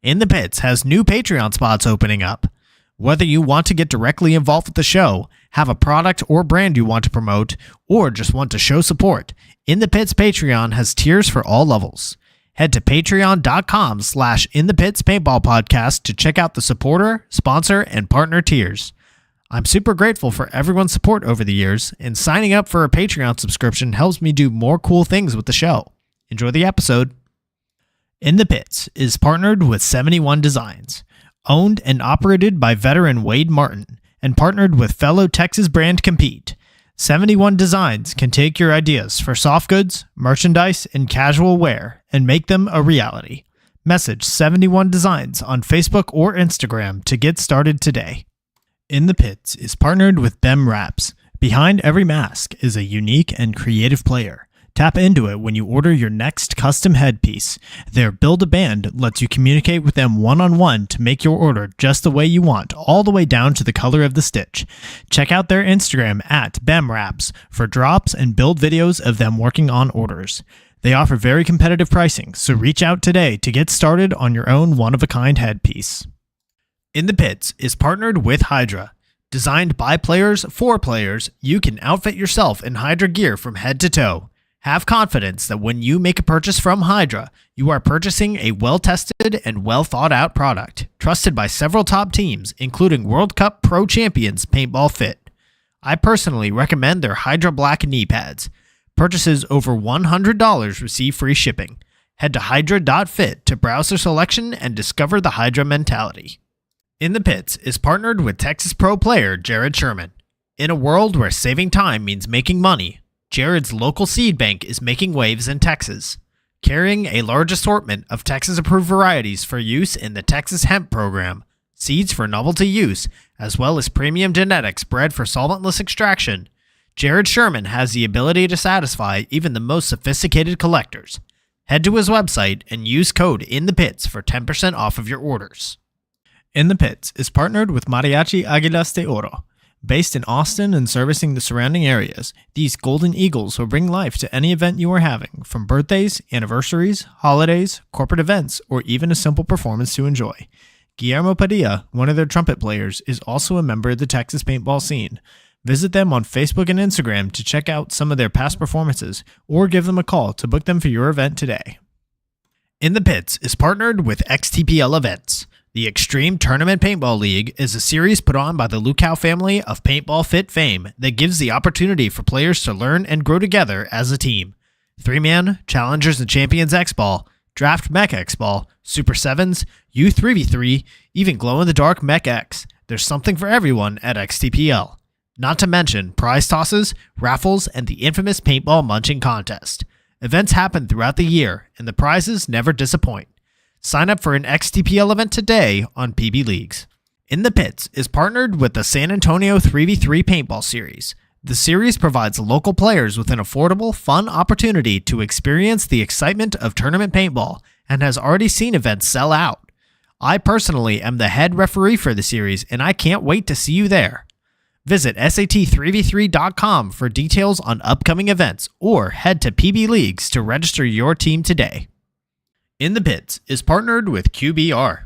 In the Pits has new Patreon spots opening up. Whether you want to get directly involved with the show, have a product or brand you want to promote, or just want to show support, In the Pits Patreon has tiers for all levels. Head to patreon.com/inthepitspaintballpodcast to check out the supporter, sponsor, and partner tiers. I'm super grateful for everyone's support over the years, and signing up for a Patreon subscription helps me do more cool things with the show. Enjoy the episode. In the Pits is partnered with 71 Designs, owned and operated by veteran Wade Martin, and partnered with fellow Texas brand Compete. 71 Designs can take your ideas for soft goods, merchandise, and casual wear and make them a reality. Message 71 Designs on Facebook or Instagram to get started today. In the Pits is partnered with BEM Wraps. Behind every mask is a unique and creative player. Tap into it when you order your next custom headpiece. Their Build-A-Band lets you communicate with them one-on-one to make your order just the way you want, all the way down to the color of the stitch. Check out their Instagram at BEMWraps for drops and build videos of them working on orders. They offer very competitive pricing, so reach out today to get started on your own one-of-a-kind headpiece. In the Pits is partnered with Hydra. Designed by players for players, you can outfit yourself in Hydra gear from head to toe. Have confidence that when you make a purchase from Hydra, you are purchasing a well-tested and well-thought-out product, trusted by several top teams, including World Cup Pro Champions Paintball Fit. I personally recommend their Hydra Black knee pads. Purchases over $100 receive free shipping. Head to hydra.fit to browse their selection and discover the Hydra mentality. In the Pits is partnered with Texas Pro player Jared Sherman. In a world where saving time means making money, Jared's local seed bank is making waves in Texas, carrying a large assortment of Texas-approved varieties for use in the Texas Hemp Program, seeds for novelty use, as well as premium genetics bred for solventless extraction. Jared Sherman has the ability to satisfy even the most sophisticated collectors. Head to his website and use code INTHEPITS for 10% off of your orders. In the Pits is partnered with Mariachi Águilas de Oro. Based in Austin and servicing the surrounding areas, these Golden Eagles will bring life to any event you are having, from birthdays, anniversaries, holidays, corporate events, or even a simple performance to enjoy. Guillermo Padilla, one of their trumpet players, is also a member of the Texas paintball scene. Visit them on Facebook and Instagram to check out some of their past performances, or give them a call to book them for your event today. In the Pits is partnered with XTPL Events. The Extreme Tournament Paintball League is a series put on by the Lukow family of Paintball Fit fame that gives the opportunity for players to learn and grow together as a team. 3-man, Challengers and Champions X-Ball, Draft Mech X-Ball, Super 7s, U3v3, even Glow-in-the-Dark Mech X. There's something for everyone at XTPL. Not to mention prize tosses, raffles, and the infamous Paintball Munching Contest. Events happen throughout the year, and the prizes never disappoint. Sign up for an XTPL event today on PB Leagues. In the Pits is partnered with the San Antonio 3v3 Paintball Series. The series provides local players with an affordable, fun opportunity to experience the excitement of tournament paintball and has already seen events sell out. I personally am the head referee for the series, and I can't wait to see you there. Visit sat3v3.com for details on upcoming events, or head to PB Leagues to register your team today. In the Pits is partnered with QBR.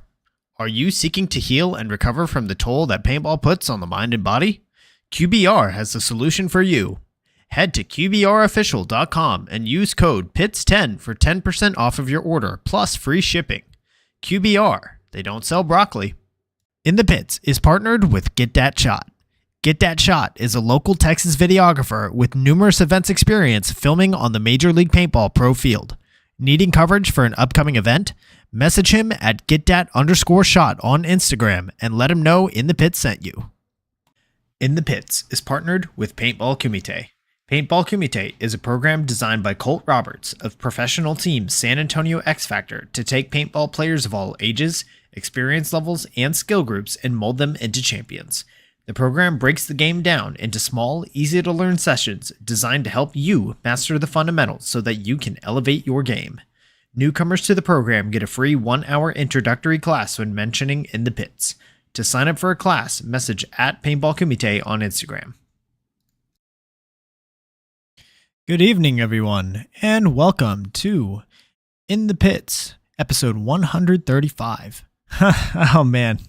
Are you seeking to heal and recover from the toll that paintball puts on the mind and body? QBR has the solution for you. Head to QBRofficial.com and use code PITS10 for 10% off of your order, plus free shipping. QBR, they don't sell broccoli. In the Pits is partnered with Get Dat Shot. Get Dat Shot is a local Texas videographer with numerous events experience filming on the Major League Paintball Pro field. Needing coverage for an upcoming event? Message him at getdat_shot on Instagram and let him know In the Pits sent you. In the Pits is partnered with Paintball Kumite. Paintball Kumite is a program designed by Colt Roberts of professional team San Antonio X Factor to take paintball players of all ages, experience levels, and skill groups and mold them into champions. The program breaks the game down into small, easy-to-learn sessions designed to help you master the fundamentals so that you can elevate your game. Newcomers to the program get a free 1-hour introductory class when mentioning In the Pits. To sign up for a class, message at Paintball Kumite on Instagram. Good evening, everyone, and welcome to In the Pits, episode 135. Oh man,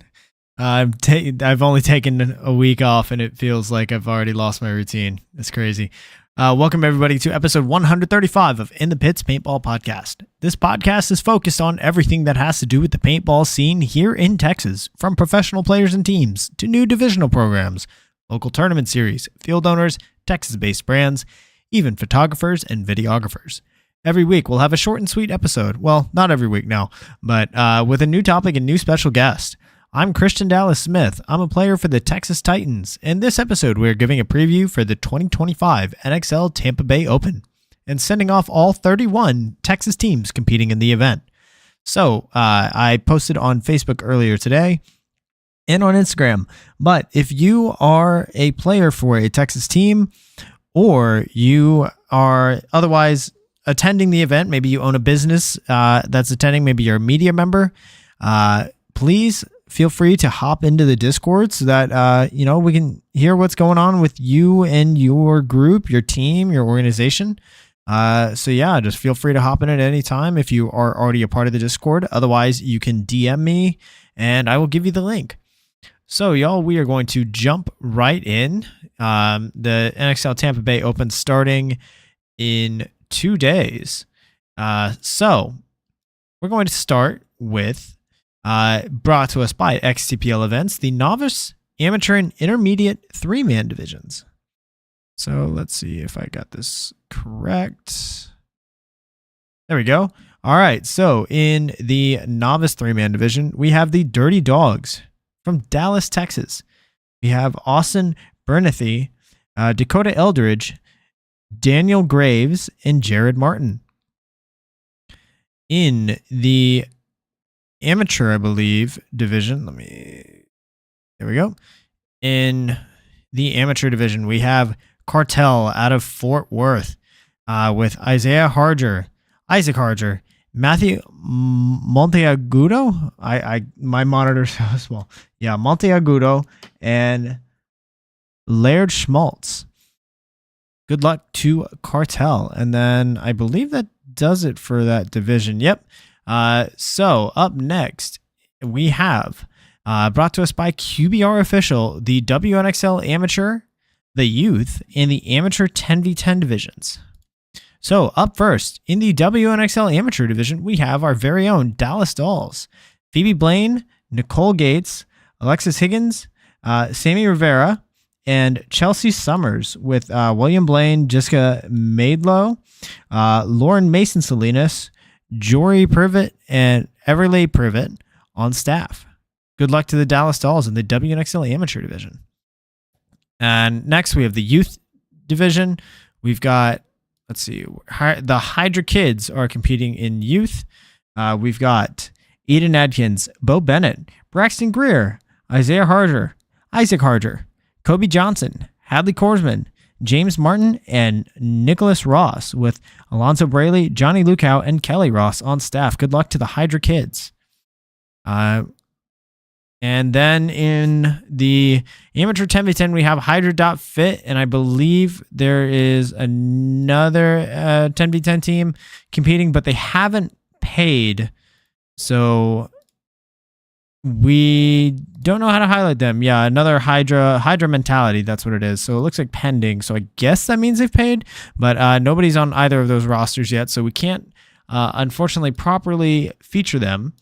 I've only taken a week off and it feels like I've already lost my routine. It's crazy. Welcome everybody to episode 135 of In the Pits Paintball Podcast. This podcast is focused on everything that has to do with the paintball scene here in Texas, from professional players and teams to new divisional programs, local tournament series, field owners, Texas-based brands, even photographers and videographers. Every week we'll have a short and sweet episode. Well, not every week now, but with a new topic and new special guest. I'm Christian Dallas Smith. I'm a player for the Texas Titans. In this episode, we're giving a preview for the 2025 NXL Tampa Bay Open and sending off all 31 Texas teams competing in the event. So I posted on Facebook earlier today and on Instagram. But if you are a player for a Texas team or you are otherwise attending the event, maybe you own a business that's attending, maybe you're a media member, please feel free to hop into the Discord so that, we can hear what's going on with you and your group, your team, your organization. Just feel free to hop in at any time if you are already a part of the Discord. Otherwise, you can DM me and I will give you the link. So, y'all, we are going to jump right in. The NXL Tampa Bay Open starting in 2 days. So, we're going to start with brought to us by XTPL Events, the novice, amateur, and intermediate 3-man divisions. So let's see if I got this correct. There we go. All right. So in the novice 3-man division, we have the Dirty Dogs from Dallas, Texas. We have Austin Bernathy, Dakota Eldridge, Daniel Graves, and Jared Martin. In the amateur, I believe, division. There we go. In the amateur division, we have Cartel out of Fort Worth with Isaac Harger, Matthew Monteagudo. My monitor's so small. Yeah, Monteagudo and Laird Schmaltz. Good luck to Cartel. And then I believe that does it for that division. Yep. So up next, we have brought to us by QBR Official, the WNXL Amateur, the Youth, and the Amateur 10v10 divisions. So up first, in the WNXL Amateur division, we have our very own Dallas Dolls, Phoebe Blaine, Nicole Gates, Alexis Higgins, Sammy Rivera, and Chelsea Summers with William Blaine, Jessica Maidlow, Lauren Mason Salinas, Jory Privet, and Everleigh Privet on staff. Good luck to the Dallas Dolls in the WNXL Amateur division. And next we have the Youth division. We've got, the Hydra Kids are competing in Youth. We've got Eden Adkins, Bo Bennett, Braxton Greer, Isaac Harger, Kobe Johnson, Hadley Korsman, James Martin, and Nicholas Ross with Alonzo Braley, Johnny Lukow, and Kelly Ross on staff. Good luck to the Hydra Kids. And then in the amateur 10v10, we have Hydra.fit, and I believe there is another 10v10 team competing, but they haven't paid, so we don't know how to highlight them. Yeah, another Hydra Mentality, that's what it is. So it looks like pending, so I guess that means they've paid, but nobody's on either of those rosters yet, so we can't unfortunately properly feature them.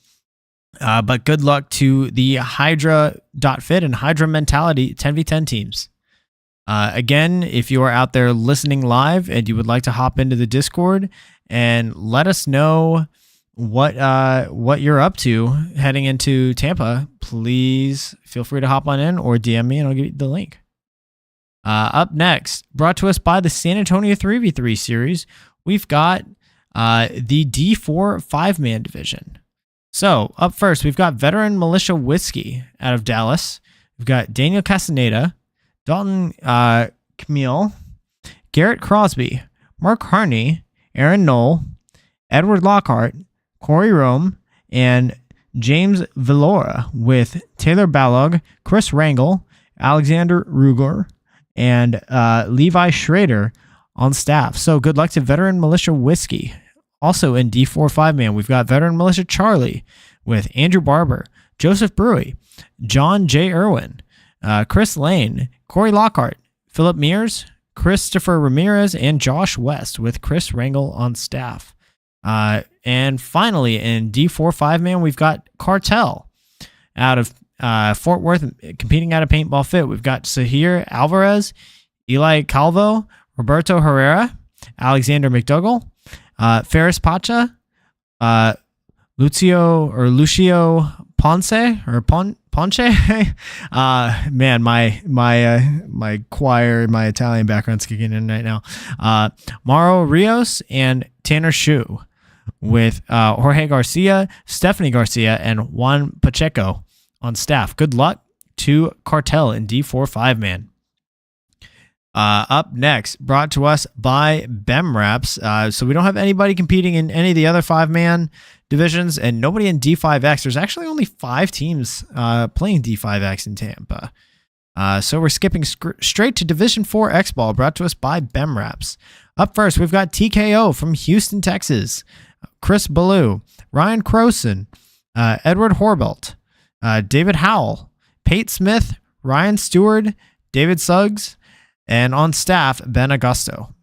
But good luck to the Hydra.fit and Hydra Mentality 10v10 teams. Again, if you are out there listening live and you would like to hop into the Discord and let us know what you're up to heading into Tampa, please feel free to hop on in or DM me and I'll give you the link. Up next, brought to us by the San Antonio 3v3 series, we've got the D4 5-man division. So up first, we've got Veteran Militia Whiskey out of Dallas. We've got Daniel Castaneda, Dalton Camille, Garrett Crosby, Mark Harney, Aaron Knoll, Edward Lockhart, Corey Rome, and James Villora with Taylor Ballog, Chris Rangel, Alexander Ruger, and Levi Schrader on staff. So good luck to Veteran Militia Whiskey Also in D4 5-man, we've got veteran militia Charlie with Andrew Barber, Joseph Brewy, John J. Irwin, Chris Lane, Corey Lockhart, Philip Mears, Christopher Ramirez, and Josh West with Chris Rangel on staff. And finally, in D4 5-man, we've got Cartel out of Fort Worth, competing out of Paintball Fit. We've got Sahir Alvarez, Eli Calvo, Roberto Herrera, Alexander McDougall, Ferris Pacha, Lucio Ponce or Ponce. Man, my choir, my Italian background's kicking in right now. Mauro Rios and Tanner Shu with Jorge Garcia, Stephanie Garcia, and Juan Pacheco on staff. Good luck to Cartel in D4 5-man. Up next, brought to us by BEMRAPS. So we don't have anybody competing in any of the other 5-man divisions and nobody in D5X. There's actually only 5 teams playing D5X in Tampa. So we're skipping straight to Division 4 X Ball, brought to us by BEMRAPS. Up first, we've got TKO from Houston, Texas. Chris Ballou, Ryan Croson, Edward Horbelt, David Howell, Pate Smith, Ryan Stewart, David Suggs, and on staff, Ben Augusto.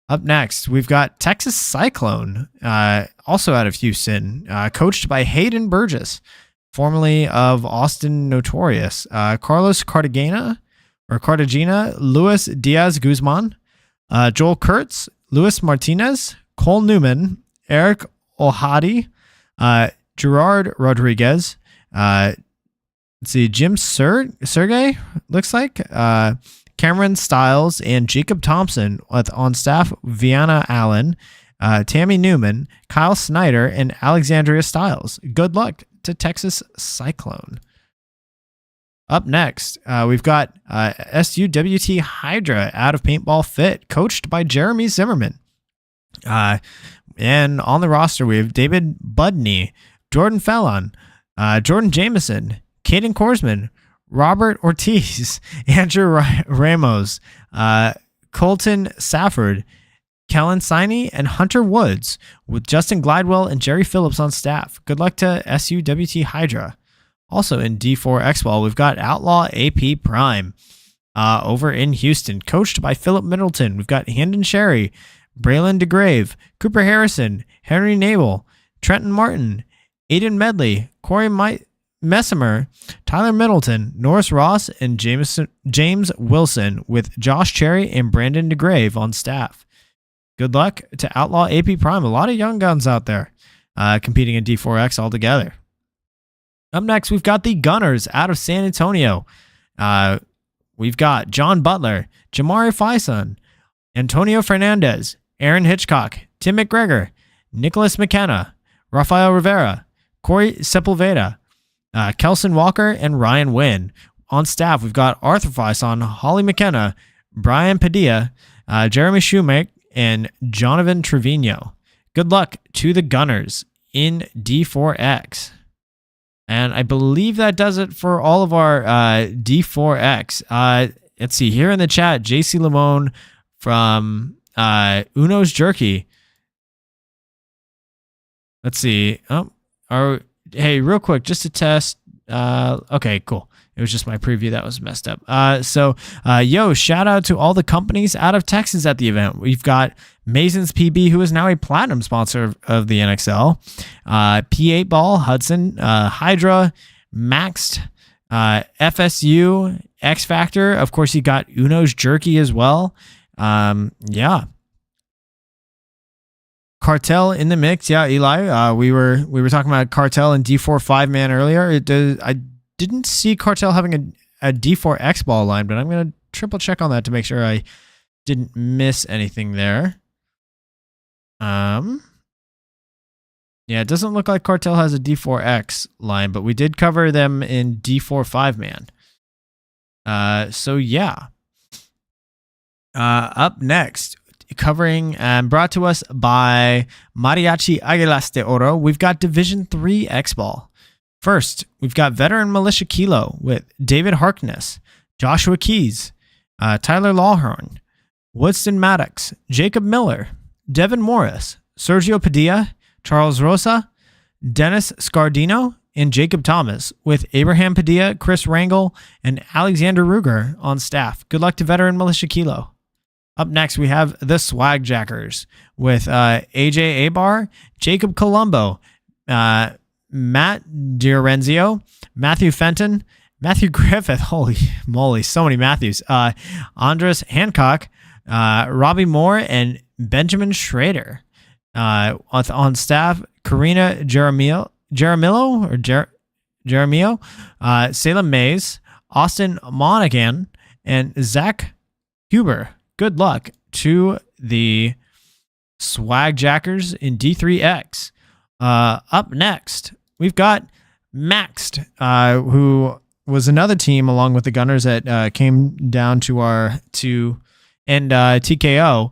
Up next, we've got Texas Cyclone, also out of Houston, coached by Hayden Burgess, formerly of Austin Notorious, Carlos Cartagena, Luis Diaz Guzman, Joel Kurtz, Luis Martinez, Cole Newman, Eric Ohadi, Gerard Rodriguez, Jim Sergey, looks like, Cameron Stiles, and Jacob Thompson with on staff Vianna Allen, Tammy Newman, Kyle Snyder, and Alexandria Stiles. Good luck to Texas Cyclone. Up next, we've got SUWT Hydra out of Paintball Fit, coached by Jeremy Zimmerman. And on the roster, we have David Budney, Jordan Fallon, Jordan Jameson, Caden Korsman, Robert Ortiz, Andrew Ramos, Colton Safford, Kellen Siney, and Hunter Woods, with Justin Glidewell and Jerry Phillips on staff. Good luck to SUWT Hydra. Also in D4 X-Ball, we've got Outlaw AP Prime over in Houston, coached by Philip Middleton. We've got Handon Sherry, Braylon DeGrave, Cooper Harrison, Henry Nabel, Trenton Martin, Aiden Medley, Corey Messimer, Tyler Middleton, Norris Ross, and James Wilson, with Josh Cherry and Brandon DeGrave on staff. Good luck to Outlaw AP Prime. A lot of young guns out there competing in D4X altogether. Up next, we've got the Gunners out of San Antonio. We've got John Butler, Jamari Faison, Antonio Fernandez, Aaron Hitchcock, Tim McGregor, Nicholas McKenna, Rafael Rivera, Corey Sepulveda, Kelson Walker, and Ryan Wynn. On staff, we've got Arthur Faison, Holly McKenna, Brian Padilla, Jeremy Shoemaker, and Jonathan Trevino. Good luck to the Gunners in D4X. And I believe that does it for all of our D4X. Let's see, here in the chat, JC Lamone from Uno's Jerky. Let's see. Hey, real quick, just to test. Okay, cool. It was just my preview that was messed up. Shout out to all the companies out of Texas at the event. We've got Mason's PB, who is now a platinum sponsor of the NXL. P8 Ball, Hudson, Hydra, Maxed, FSU, X Factor. Of course, you got Uno's Jerky as well. Cartel in the mix. Yeah, Eli. We were talking about Cartel and D4 5-man earlier. I didn't see Cartel having a D4 X Ball line, but I'm going to triple check on that to make sure I didn't miss anything there. Yeah, it doesn't look like Cartel has a D4X line, but we did cover them in D4 5-man. Up next, covering and brought to us by Mariachi Águilas de Oro, we've got Division 3 X-Ball. First, we've got Veteran Militia Kilo with David Harkness, Joshua Keys, Tyler Lawhorn, Woodston Maddox, Jacob Miller, Devin Morris, Sergio Padilla, Charles Rosa, Dennis Scardino, and Jacob Thomas, with Abraham Padilla, Chris Rangel, and Alexander Ruger on staff. Good luck to veteran Militia Kilo. Up next, we have the Swag Jackers with AJ Abar, Jacob Colombo, Matt Diorenzio, Matthew Fenton, Matthew Griffith, holy moly, so many Matthews, Andres Hancock, Robbie Moore, and Benjamin Schrader. On staff, Karina Jeremillo, Salem Mays, Austin Monaghan, and Zach Huber. Good luck to the Swag Jackers in D3X. Up next, we've got Maxed, who was another team along with the Gunners that came down to TKO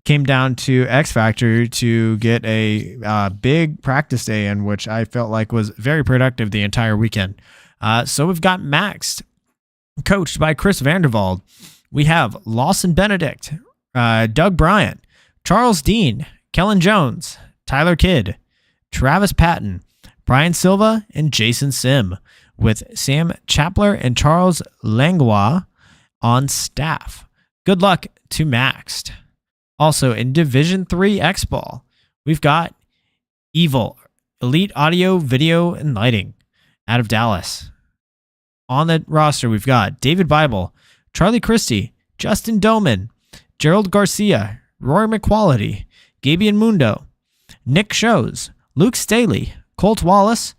came down to X Factor to get a big practice day in, which I felt like was very productive the entire weekend. So we've got Maxed, coached by Chris Vandervald. We have Lawson Benedict, Doug Bryant, Charles Dean, Kellen Jones, Tyler Kidd, Travis Patton, Brian Silva, and Jason Sim, with Sam Chapler and Charles Langlois on staff. Good luck to Maxed. Also, in Division 3 X-Ball, we've got Evil, Elite Audio, Video, and Lighting out of Dallas. On the roster, we've got David Bible, Charlie Christie, Justin Doman, Gerald Garcia, Rory McQuality, Gabian Mundo, Nick Shows, Luke Staley, Colt Wallace,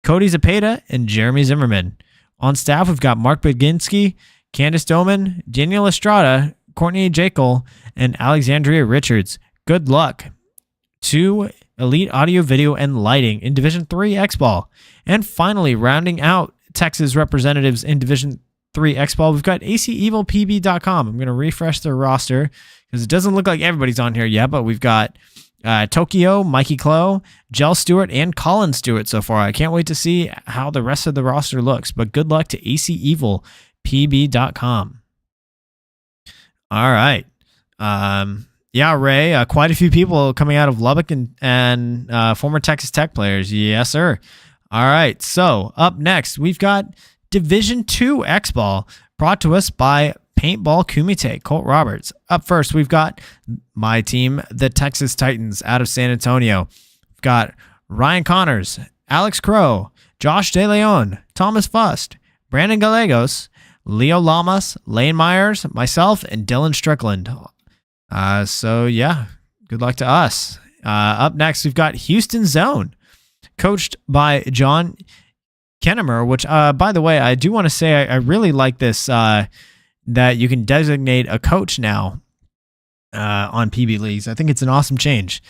Cody Zapata, and Jeremy Zimmerman. On staff, we've got Mark Baginski, Candace Doman, Daniel Estrada, Courtney Jekyll, and Alexandria Richards. Good luck to Elite Audio, Video, and Lighting in Division 3 X-Ball. And finally, rounding out Texas representatives in Division 3 X-Ball, we've got ACEvilPB.com. I'm going to refresh their roster because it doesn't look like everybody's on here yet, but we've got Tokyo, Mikey Clow, Jell Stewart, and Colin Stewart so far. I can't wait to see how the rest of the roster looks, but good luck to ACEvilPB.com. All right. Yeah, Ray, quite a few people coming out of Lubbock and former Texas Tech players. Yes, sir. All right. So up next, we've got Division 2 X-Ball brought to us by Paintball Kumite, Colt Roberts. Up first, we've got my team, the Texas Titans out of San Antonio. We've got Ryan Connors, Alex Crow, Josh DeLeon, Thomas Fust, Brandon Gallegos, Leo Lamas, Lane Myers, myself, and Dylan Strickland. So yeah, good luck to us. Up next, we've got Houston Zone, coached by John Kennemer, which, by the way, I do want to say I really like this, that you can designate a coach now on PB Leagues. I think it's an awesome change.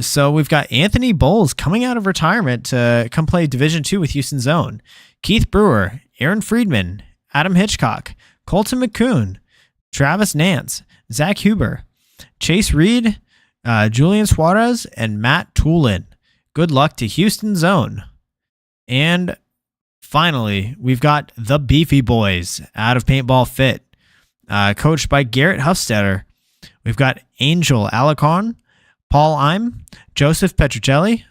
So we've got Anthony Bowles coming out of retirement to come play Division 2 with Houston Zone. Keith Brewer, Aaron Friedman, Adam Hitchcock, Colton McCoon, Travis Nance, Zach Huber, Chase Reed, Julian Suarez, and Matt Toolin. Good luck to Houston Zone. And finally, we've got the Beefy Boys out of Paintball Fit, coached by Garrett Huffstetter. We've got Angel Alacorn, Paul Eim, Joseph Petrucelli,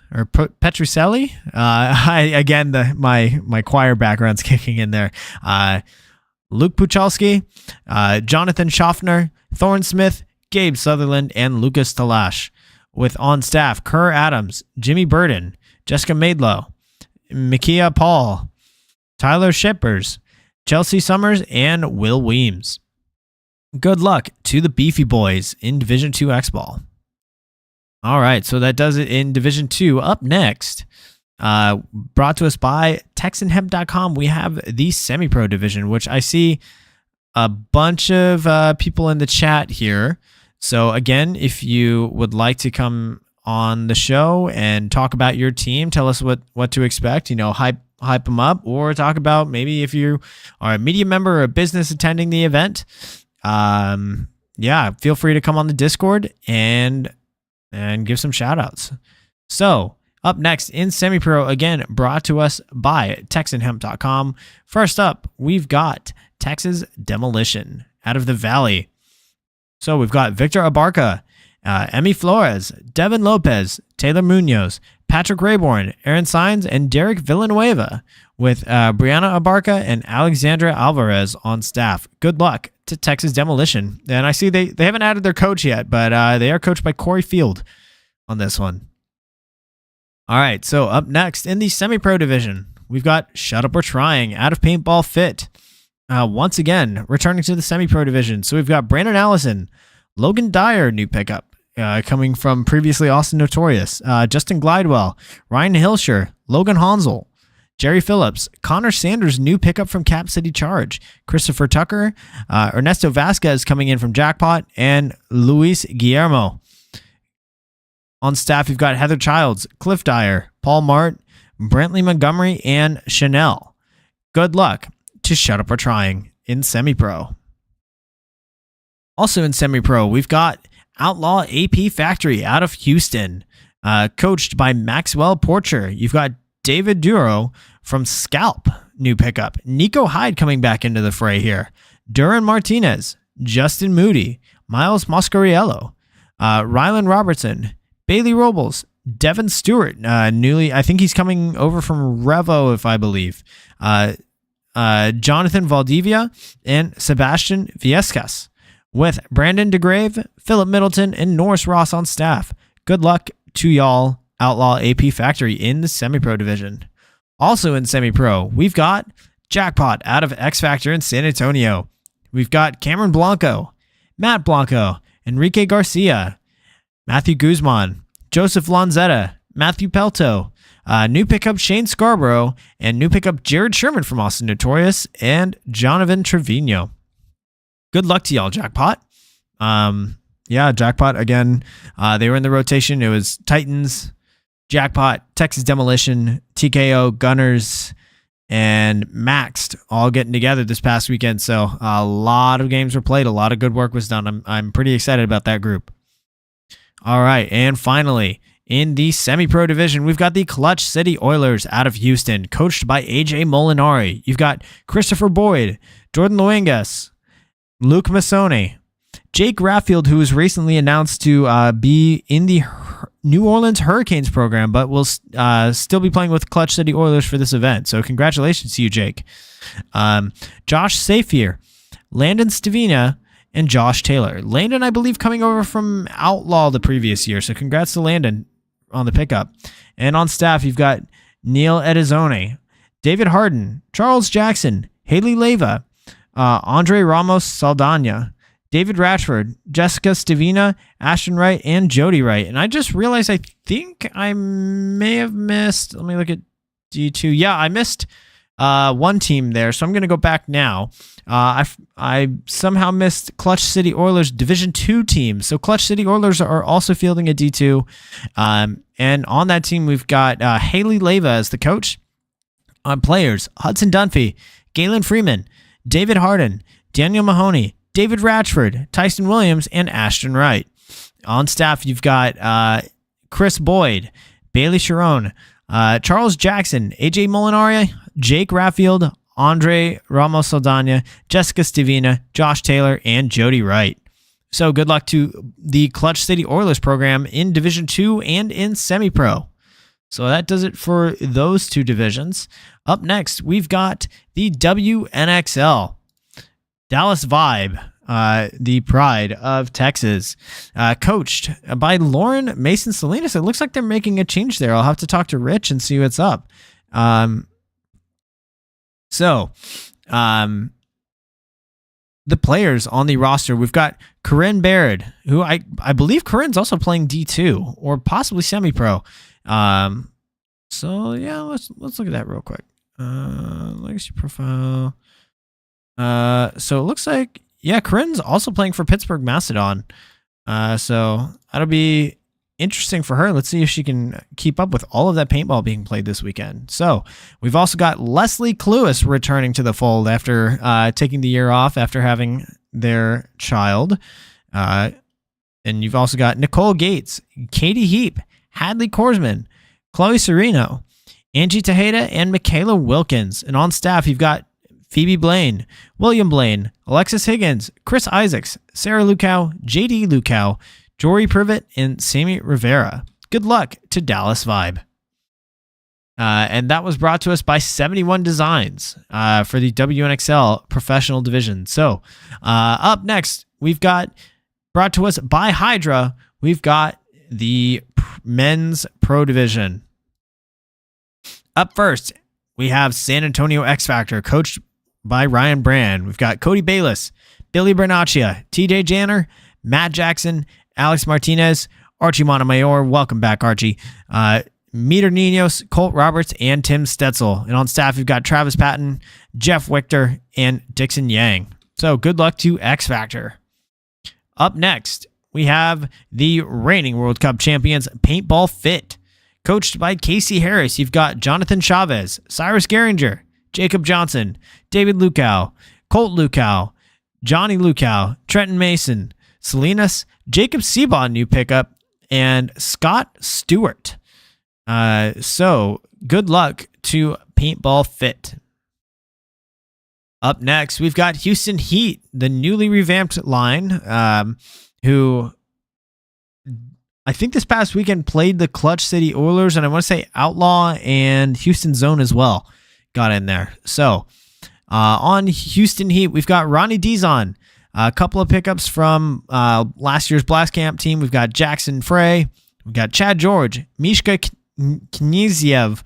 my choir background's kicking in there. Luke Puchalski, Jonathan Schaffner, Thorne Smith, Gabe Sutherland, and Lucas Talash. With on staff, Kerr Adams, Jimmy Burden, Jessica Maidlow, Mikia Paul, Tyler Shippers, Chelsea Summers, and Will Weems. Good luck to the Beefy Boys in Division 2 X-Ball. All right, so that does it in Division 2. Up next, brought to us by TexanHemp.com, we have the Semi-Pro Division, which I see a bunch of people in the chat here. So again, if you would like to come on the show and talk about your team, tell us what to expect, hype them up, or talk about maybe if you are a media member or a business attending the event. Yeah, feel free to come on the Discord and give some shout outs. So up next in Semi-Pro, again, brought to us by TexanHemp.com. First up, we've got Texas Demolition out of the Valley. So we've got Victor Abarca, Emmy Flores, Devin Lopez, Taylor Munoz, Patrick Rayborn, Aaron Saenz, and Derek Villanueva, with Brianna Abarca and Alexandra Alvarez on staff. Good luck to Texas Demolition. And I see they haven't added their coach yet, but they are coached by Corey Field on this one. All right, so up next in the semi-pro division, we've got Shut Up or Trying out of Paintball Fit. Once again, returning to the semi-pro division. So we've got Brandon Allison, Logan Dyer, new pickup, coming from previously Austin Notorious, Justin Glidewell, Ryan Hilscher, Logan Hansel, Jerry Phillips, Connor Sanders, new pickup from Cap City Charge, Christopher Tucker, Ernesto Vasquez coming in from Jackpot, and Luis Guillermo. On staff, you've got Heather Childs, Cliff Dyer, Paul Mart, Brentley Montgomery, and Chanel. Good luck to Shut Up or Trying in semi-pro. Also in semi-pro, we've got Outlaw AP Factory out of Houston, coached by Maxwell Porcher. You've got David Duro from Scalp, new pickup. Nico Hyde coming back into the fray here. Duran Martinez, Justin Moody, Miles Moscariello, Rylan Robertson, Bailey Robles, Devin Stewart, I think he's coming over from Revo, if I believe. Jonathan Valdivia, and Sebastian Viescas, with Brandon DeGrave, Philip Middleton, and Norris Ross on staff. Good luck to y'all, Outlaw AP Factory, in the semi-pro division. Also in semi-pro, we've got Jackpot out of X Factor in San Antonio. We've got Cameron Blanco, Matt Blanco, Enrique Garcia, Matthew Guzman, Joseph Lanzetta, Matthew Pelto, new pickup Shane Scarborough, and new pickup Jared Sherman from Austin Notorious, and Jonathan Trevino. Good luck to y'all, Jackpot. Jackpot, again, they were in the rotation. It was Titans, Jackpot, Texas Demolition, TKO, Gunners, and Maxed all getting together this past weekend. So a lot of games were played. A lot of good work was done. I'm pretty excited about that group. All right, and finally, in the semi-pro division, we've got the Clutch City Oilers out of Houston, coached by AJ Molinari. You've got Christopher Boyd, Jordan Luengas, Luke Massone, Jake Raffield, who was recently announced to be in the New Orleans Hurricanes program, but will still be playing with Clutch City Oilers for this event. So congratulations to you, Jake. Josh Safier, Landon Stavina, and Josh Taylor. Landon, I believe, coming over from Outlaw the previous year. So congrats to Landon on the pickup. And on staff, you've got Neil Edizone, David Harden, Charles Jackson, Haley Leyva, Andre Ramos Saldana, David Ratchford, Jessica Stavina, Ashton Wright, and Jody Wright. And I just realized I think I may have missed, let me look at D2. Yeah, I missed one team there, so I'm going to go back now. I somehow missed Clutch City Oilers Division 2 team. So Clutch City Oilers are also fielding a D2. And on that team, we've got Haley Leyva as the coach. On players, Hudson Dunphy, Galen Freeman, David Harden, Daniel Mahoney, David Ratchford, Tyson Williams, and Ashton Wright. On staff, you've got Chris Boyd, Bailey Sharon, Charles Jackson, AJ Molinari, Jake Raffield, Andre Ramos Saldana, Jessica Stavina, Josh Taylor, and Jody Wright. So good luck to the Clutch City Oilers program in Division 2 and in Semi-Pro. So that does it for those two divisions. Up next, we've got the WNXL, Dallas Vibe, the pride of Texas, coached by Lauren Mason Salinas. It looks like they're making a change there. I'll have to talk to Rich and see what's up. The players on the roster, we've got Corinne Baird, who I believe Corinne's also playing D2 or possibly semi-pro. So yeah, let's look at that real quick. Legacy profile. So it looks like, yeah, Corinne's also playing for Pittsburgh Macedon. So that'll be interesting for her. Let's see if she can keep up with all of that paintball being played this weekend. So we've also got Leslie Cluis returning to the fold after taking the year off after having their child. And you've also got Nicole Gates, Katie Heap, Hadley Korsman, Chloe Sereno, Angie Tejeda, and Michaela Wilkins. And on staff, you've got Phoebe Blaine, William Blaine, Alexis Higgins, Chris Isaacs, Sarah Lukow, JD Lukow, Jory Privet, and Sammy Rivera. Good luck to Dallas Vibe. And that was brought to us by 71 Designs for the WNXL professional division. So up next, we've got, brought to us by Hydra, we've got the men's pro division. Up first, we have San Antonio X Factor, coached by Ryan Brand. We've got Cody Bayless, Billy Bernaccia, TJ Janner, Matt Jackson, Alex Martinez, Archie Montemayor. Welcome back, Archie. Meter Ninos, Colt Roberts, and Tim Stetzel. And on staff, we've got Travis Patton, Jeff Wichter, and Dixon Yang. So good luck to X Factor. Up next, we have the reigning World Cup champions, Paintball Fit. Coached by Casey Harris, you've got Jonathan Chavez, Cyrus Geringer, Jacob Johnson, David Lukow, Colt Lukow, Johnny Lukow, Trenton Mason, Salinas, Jacob Seabaugh, new pickup, and Scott Stewart. So good luck to Paintball Fit. Up next, we've got Houston Heat, the newly revamped line, who I think this past weekend played the Clutch City Oilers, and I want to say Outlaw and Houston Zone as well got in there. So on Houston Heat, we've got Ronnie Dizon, a couple of pickups from last year's Blast Camp team. We've got Jackson Frey, we've got Chad George, Mishka Kniziev,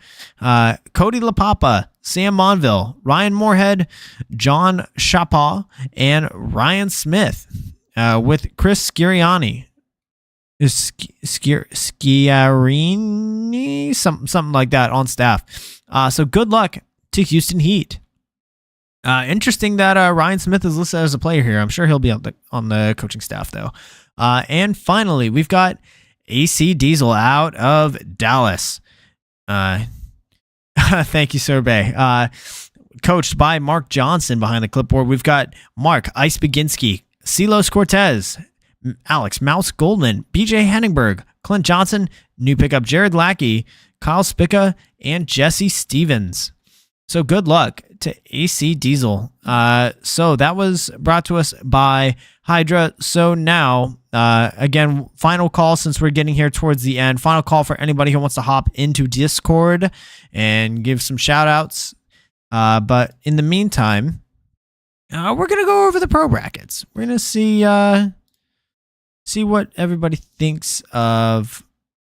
Cody LaPapa, Sam Monville, Ryan Moorhead, John Chapaw, and Ryan Smith, with Chris Schiarini, something like that on staff. So good luck to Houston Heat. Interesting that Ryan Smith is listed as a player here. I'm sure he'll be on the coaching staff though. And finally, we've got AC Diesel out of Dallas. Thank you, Sir Bay. Coached by Mark Johnson behind the clipboard. We've got Mark Ice Baginski, Silos Cortez, Alex Mouse Goldman, BJ Henningberg, Clint Johnson, new pickup Jared Lackey, Kyle Spica, and Jesse Stevens. So good luck to AC Diesel. So that was brought to us by Hydra. So now, again, final call since we're getting here towards the end. Final call for anybody who wants to hop into Discord and give some shout outs. But in the meantime, we're going to go over the pro brackets. We're going to see what everybody thinks of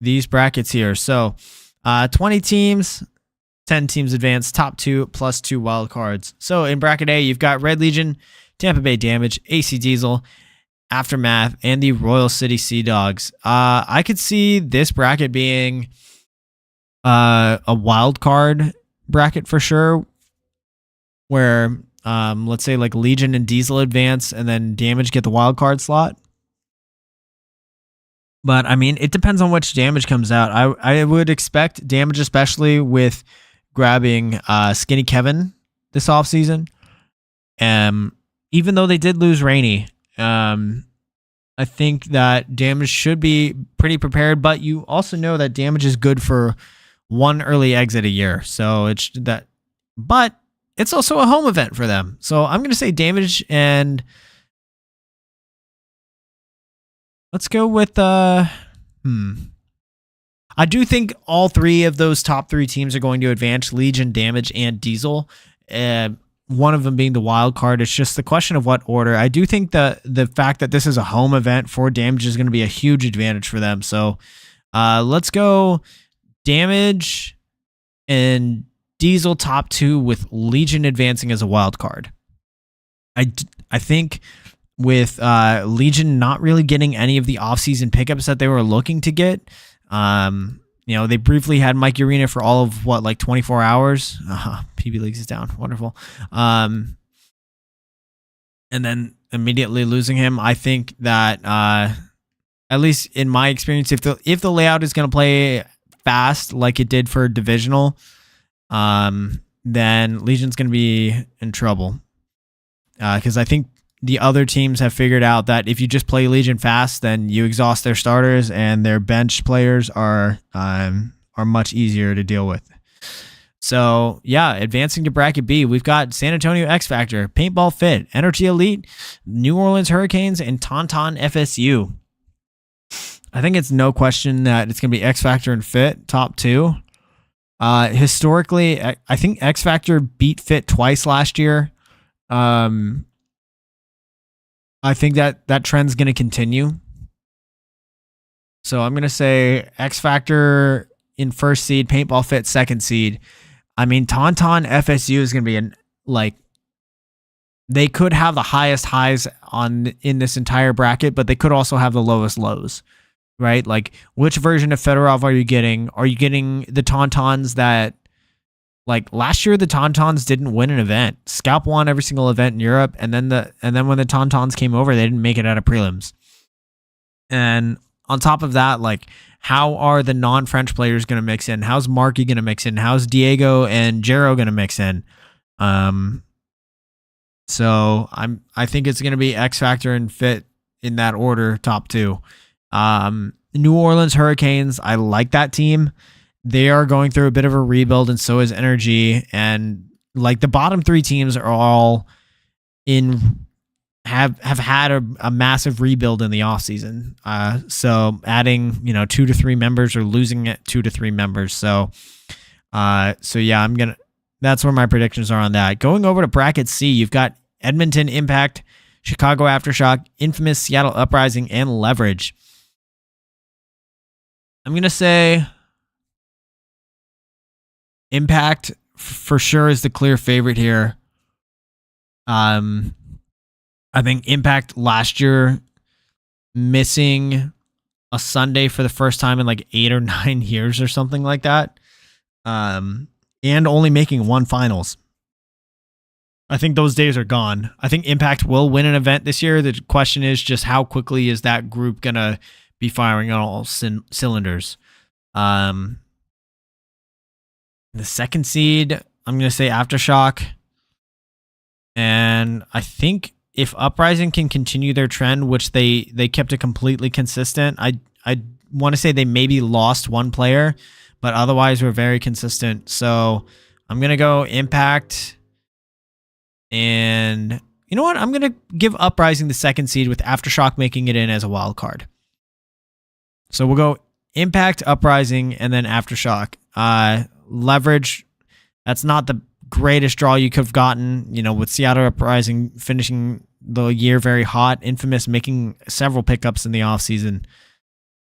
these brackets here. So 20 teams, 10 teams advance, top 2 plus 2 wild cards. So in bracket A, you've got Red Legion, Tampa Bay Damage, AC Diesel, Aftermath, and the Royal City Sea Dogs. I could see this bracket being a wild card bracket for sure, where let's say like Legion and Diesel advance and then Damage get the wild card slot. But I mean, it depends on which Damage comes out. I would expect Damage, especially with grabbing Skinny Kevin this offseason. Even though they did lose Rainey, I think that Damage should be pretty prepared, but you also know that Damage is good for one early exit a year. So it's that, but it's also a home event for them. So I'm going to say Damage, and let's go with, I do think all three of those top 3 teams are going to advance: Legion, Damage, and Diesel. One of them being the wild card. It's just the question of what order. I do think that the fact that this is a home event for Damage is going to be a huge advantage for them. So let's go Damage and Diesel top 2 with Legion advancing as a wild card. I think with Legion not really getting any of the offseason pickups that they were looking to get, they briefly had Mike Urena for all of 24 hours. PB Leagues is down. Wonderful. And then immediately losing him. I think that, at least in my experience, if the layout is going to play fast like it did for divisional, then Legion's going to be in trouble. Because I think the other teams have figured out that if you just play Legion fast, then you exhaust their starters, and their bench players are much easier to deal with. So yeah, advancing to bracket B, we've got San Antonio X Factor, Paintball Fit, Energy Elite, New Orleans Hurricanes, and Tauntaun FSU. I think it's no question that it's going to be X Factor and Fit, top two. Historically, I think X Factor beat Fit twice last year. I think that trend's going to continue. So I'm going to say X Factor in first seed, Paintball Fit second seed. I mean, Tauntaun FSU is going to be they could have the highest highs in this entire bracket, but they could also have the lowest lows, right? Like, which version of Fedorov are you getting? Are you getting the Tauntauns that, like, last year the Tauntauns didn't win an event. Scalp won every single event in Europe, and then when the Tauntauns came over, they didn't make it out of prelims. And on top of that, like, how are the non-French players going to mix in? How's Marky going to mix in? How's Diego and Jero going to mix in? So I think it's going to be X Factor and Fit in that order, top two. New Orleans Hurricanes, I like that team. They are going through a bit of a rebuild, and so is Energy. And like the bottom three teams are all have had a massive rebuild in the offseason. So adding 2 to 3 members or losing 2 to 3 members. So yeah, that's where my predictions are on that. Going over to bracket C, you've got Edmonton Impact, Chicago Aftershock, Infamous, Seattle Uprising, and Leverage. I'm going to say Impact for sure is the clear favorite here. I think Impact last year missing a Sunday for the first time in like 8 or 9 years or something like that. And only making one finals. I think those days are gone. I think Impact will win an event this year. The question is just how quickly is that group going to be firing on all cylinders. The second seed, I'm going to say Aftershock. And I think if Uprising can continue their trend, which they kept it completely consistent, I want to say they maybe lost one player, but otherwise were very consistent. So I'm going to go Impact. And you know what? I'm going to give Uprising the second seed with Aftershock making it in as a wild card. So we'll go Impact, Uprising, and then Aftershock. Leverage, that's not the greatest draw you could have gotten, with Seattle Uprising finishing the year very hot, Infamous making several pickups in the offseason.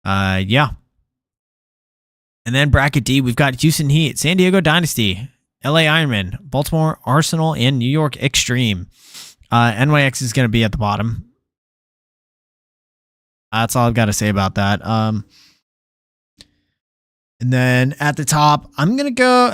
Yeah. And then bracket D, we've got Houston Heat, San Diego Dynasty, LA Ironman, Baltimore Arsenal, and New York Extreme. NYX is going to be at the bottom. That's all I've got to say about that. And then at the top, I'm going to go,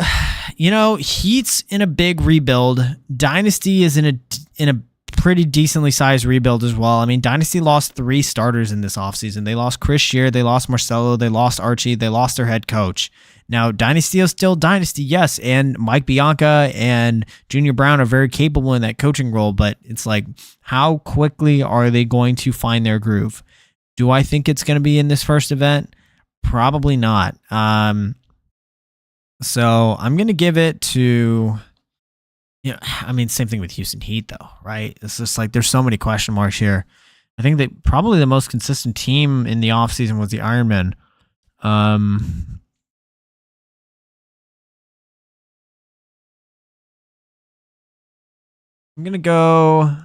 Heat's in a big rebuild. Dynasty is in a pretty decently sized rebuild as well. I mean, Dynasty lost 3 starters in this offseason. They lost Chris Shear, they lost Marcelo, they lost Archie, they lost their head coach. Now, Dynasty is still Dynasty, yes, and Mike Bianca and Junior Brown are very capable in that coaching role, but it's like, how quickly are they going to find their groove? Do I think it's going to be in this first event? Probably not. So I'm going to give it to, same thing with Houston Heat though, right? It's just like, there's so many question marks here. I think that probably the most consistent team in the offseason was the Ironmen. I'm going to go...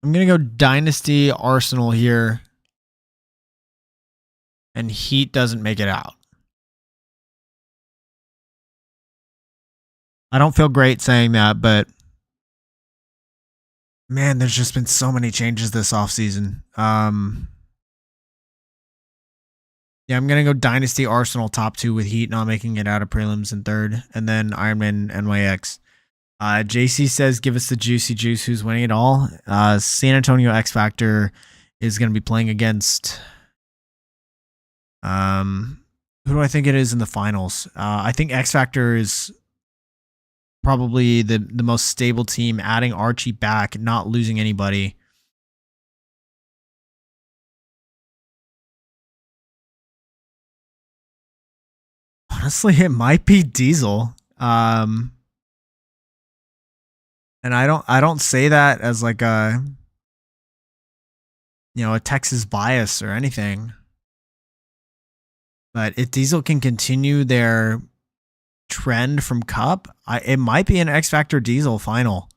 I'm going to go Dynasty Arsenal here. And Heat doesn't make it out. I don't feel great saying that, but man, there's just been so many changes this offseason. Yeah, I'm going to go Dynasty Arsenal top 2 with Heat not making it out of prelims in third. And then Ironman NYX. JC says, give us the juicy juice. Who's winning it all? San Antonio X Factor is going to be playing against... who do I think it is in the finals? I think X Factor is probably the most stable team, adding Archie back, not losing anybody. Honestly, it might be Diesel. And I don't say that as like a a Texas bias or anything. But if Diesel can continue their trend from Cup, it might be an X Factor Diesel final.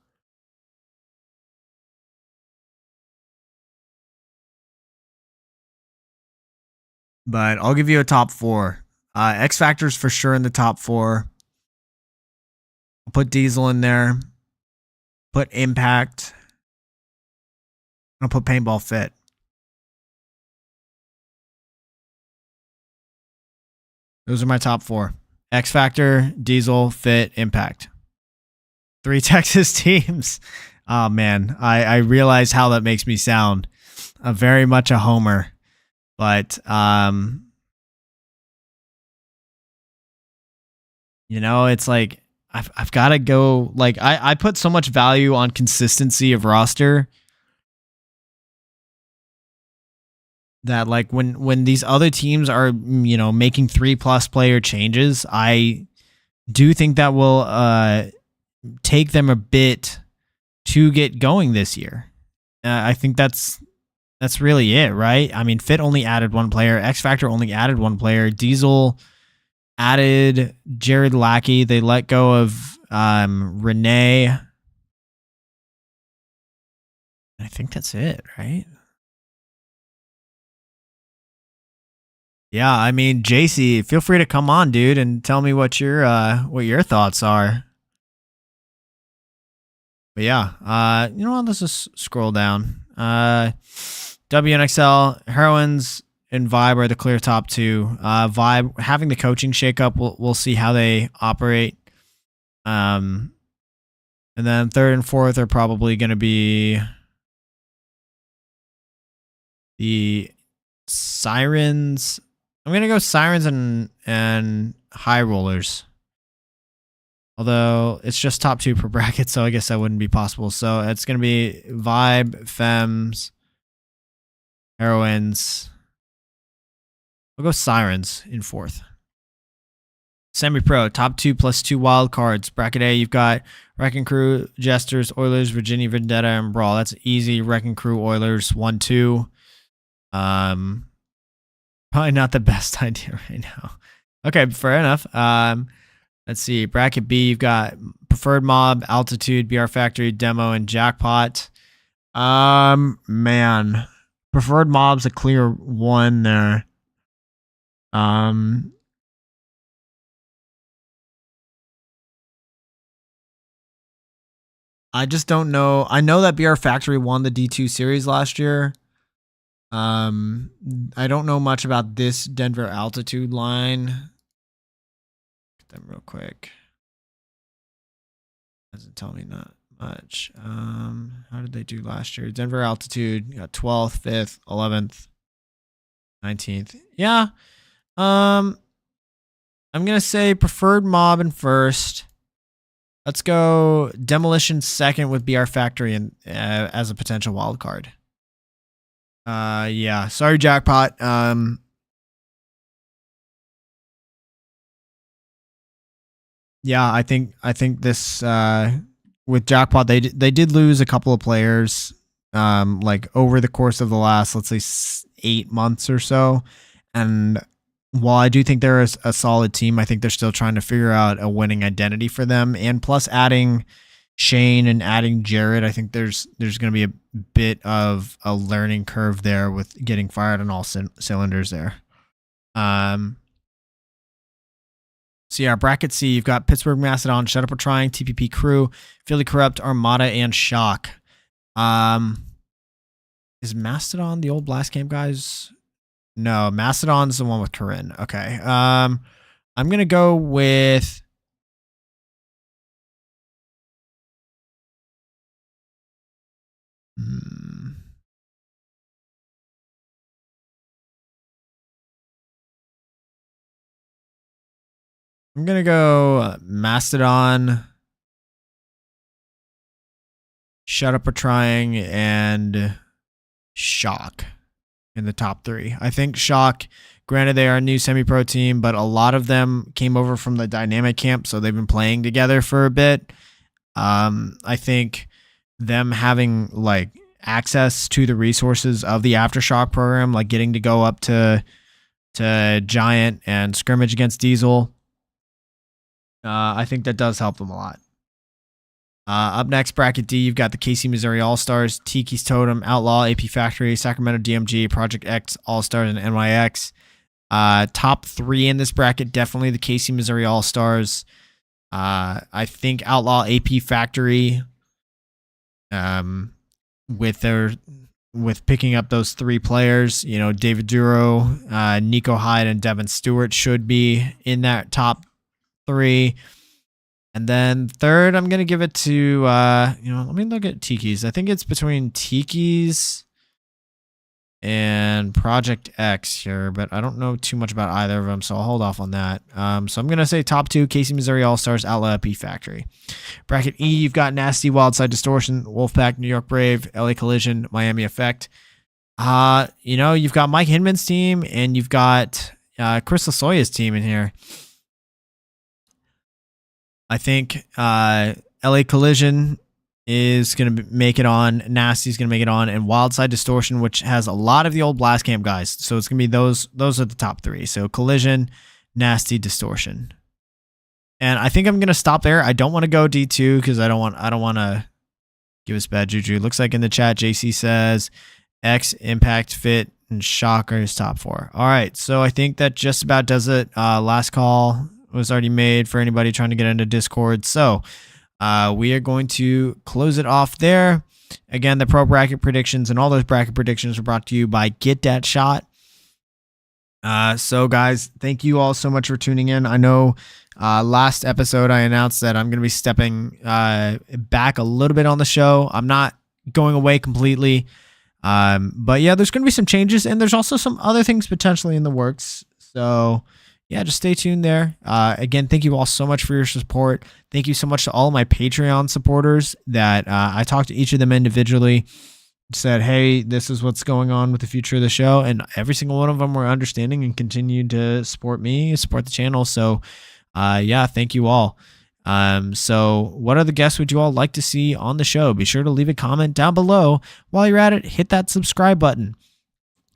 But I'll give you a top 4. X Factor's for sure in the top 4. I'll put Diesel in there. Put Impact. I'll put Paintball Fit. Those are my top 4. X Factor, Diesel, Fit, Impact. 3 Texas teams. Oh, man. I realize how that makes me sound. Very much a homer. But, it's like I've got to go. Like, I put so much value on consistency of roster that like when these other teams are making 3+ player changes, I do think that will take them a bit to get going this year. I think that's really it, right? I mean, Fit only added 1 player, X Factor only added 1 player, Diesel added Jared Lackey, they let go of Renee. I think that's it, right? Yeah, I mean, JC, feel free to come on, dude, and tell me what your thoughts are. But yeah, let's just scroll down. WNXL, Heroines and Vibe are the clear top 2. Vibe having the coaching shakeup, we'll see how they operate. And then 3rd and 4th are probably going to be the Sirens. I'm going to go Sirens and High Rollers. Although it's just top 2 per bracket, so I guess that wouldn't be possible. So it's going to be Vibe, Femmes, Heroines. I'll go Sirens in 4th. Semi-Pro, top 2 plus 2 wild cards. Bracket A, you've got Wrecking Crew, Jesters, Oilers, Virginia, Vendetta, and Brawl. That's easy. Wrecking Crew, Oilers, 1-2. Probably not the best idea right now. Okay, fair enough. Let's see. Bracket B, you've got Preferred Mob, Altitude, BR Factory, Demo, and Jackpot. Man. Preferred Mob's a clear 1 there. I just don't know. I know that BR Factory won the D2 series last year. I don't know much about this Denver Altitude line. Get them real quick. Doesn't tell me not much. How did they do last year? Denver Altitude got 12th, 5th, 11th, 19th. Yeah. I'm gonna say Preferred Mob in 1st. Let's go Demolition 2nd with BR Factory and as a potential wild card. Yeah. Sorry, Jackpot. Yeah, I think this with Jackpot they did lose a couple of players like over the course of the last, let's say, 8 months or so, and while I do think they're a solid team, I think they're still trying to figure out a winning identity for them. And plus adding Shane and adding Jared, I think there's going to be a bit of a learning curve there with getting fired on all cylinders there. So yeah, bracket C, you've got Pittsburgh Mastodon, Shut Up or Trying, TPP Crew, Philly Corrupt, Armada, and Shock. Is Mastodon the old Blast Camp guys? No, Mastodon's the one with Corinne. Okay. I'm gonna go with I'm gonna go Mastodon, Shut Up or Trying, and Shock. in the top 3. I think Shock, granted they are a new semi-pro team, but a lot of them came over from the Dynamic camp, so they've been playing together for a bit. I think them having like access to the resources of the Aftershock program, like getting to go up to Giant and scrimmage against Diesel, I think that does help them a lot. Up next, bracket D, you've got the KC Missouri All-Stars, Tiki's Totem, Outlaw, AP Factory, Sacramento DMG, Project X, All-Stars, and NYX. Top 3 in this bracket, definitely the KC Missouri All-Stars. I think Outlaw, AP Factory, with picking up those 3 players, David Duro, Nico Hyde, and Devin Stewart should be in that top 3. And then third, I'm going to give it to, let me look at Tiki's. I think it's between Tiki's and Project X here, but I don't know too much about either of them, so I'll hold off on that. So I'm going to say top 2, KC Missouri All-Stars, Outlaw, AP Factory. Bracket E, you've got Nasty, Wildside Distortion, Wolfpack, New York Brave, LA Collision, Miami Effect. You've got Mike Hinman's team, and you've got Chris Lasoya's team in here. I think LA Collision is going to make it on, Nasty's going to make it on, and Wildside Distortion, which has a lot of the old Blast Camp guys. So it's going to be those are the top 3. So Collision, Nasty, Distortion. And I think I'm going to stop there. I don't want to go D2 because I don't want to give us bad juju. Looks like in the chat, JC says X, Impact, Fit, and Shock are his top 4. All right, so I think that just about does it. Last call was already made for anybody trying to get into Discord. So we are going to close it off there. Again, the pro bracket predictions and all those bracket predictions are brought to you by Get That Shot. So guys, thank you all so much for tuning in. I know last episode I announced that I'm going to be stepping back a little bit on the show. I'm not going away completely. But yeah, there's going to be some changes, and there's also some other things potentially in the works. So yeah, just stay tuned there. Again, thank you all so much for your support. Thank you so much to all of my Patreon supporters that I talked to each of them individually, said, hey, this is what's going on with the future of the show. And every single one of them were understanding and continued to support me, support the channel. So yeah, thank you all. So what other guests would you all like to see on the show? Be sure to leave a comment down below. While you're at it, hit that subscribe button.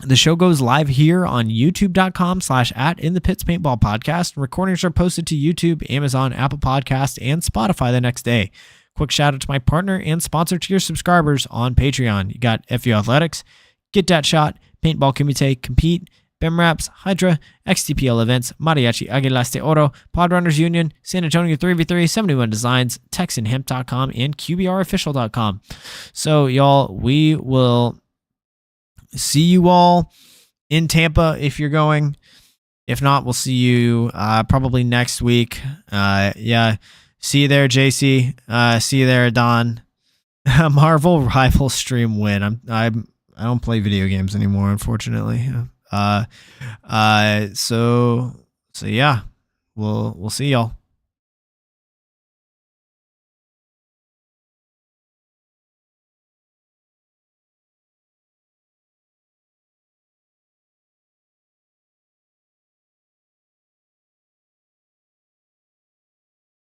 The show goes live here on youtube.com/@inthepitspaintballpodcast. Recordings are posted to YouTube, Amazon, Apple Podcasts, and Spotify the next day. Quick shout out to my partner and sponsor tier subscribers on Patreon. You got FU Athletics, Get That Shot, Paintball Kumite, Compete, BEMRAPS, Hydra, XTPL Events, Mariachi Aguilas de Oro, Podrunners Union, San Antonio 3v3, 71 Designs, TexanHemp.com, and QBRofficial.com. So y'all, we will see you all in Tampa if you're going. If not, we'll see you probably next week. Yeah, see you there, JC. See you there, Don. Marvel Rival stream win. I don't play video games anymore, unfortunately. So yeah, we'll see y'all.